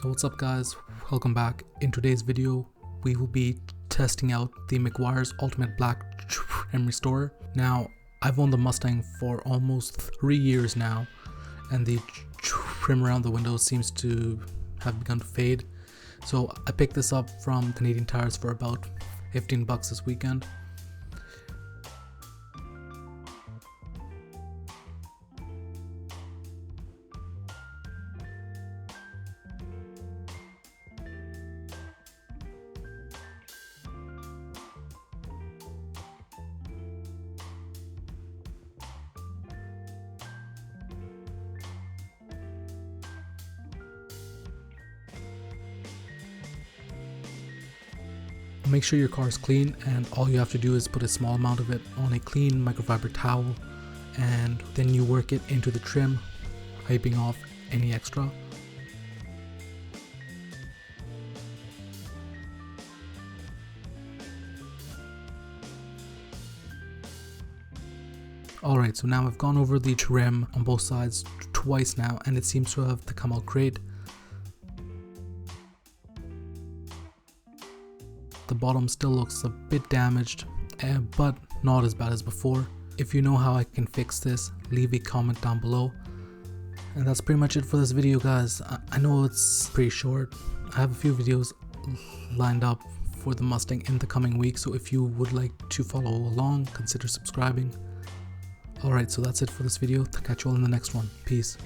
What's up guys, welcome back. In today's video we will be testing out the Meguiar's Ultimate Black Trim Restorer. Now I've owned the Mustang for almost 3 years now and the trim around the windows seems to have begun to fade, so I picked this up from Canadian Tires for about 15 bucks this weekend. Make sure your car is clean, and all you have to do is put a small amount of it on a clean microfiber towel and then you work it into the trim, wiping off any extra. Alright, so now I've gone over the trim on both sides twice now and it seems to have come out great. The bottom still looks a bit damaged, but not as bad as before. If you know how I can fix this, leave a comment down below. And that's pretty much it for this video guys. I know it's pretty short. I have a few videos lined up for the Mustang in the coming week, so if you would like to follow along, consider subscribing. Alright, so that's it for this video. Catch you all in the next one. Peace.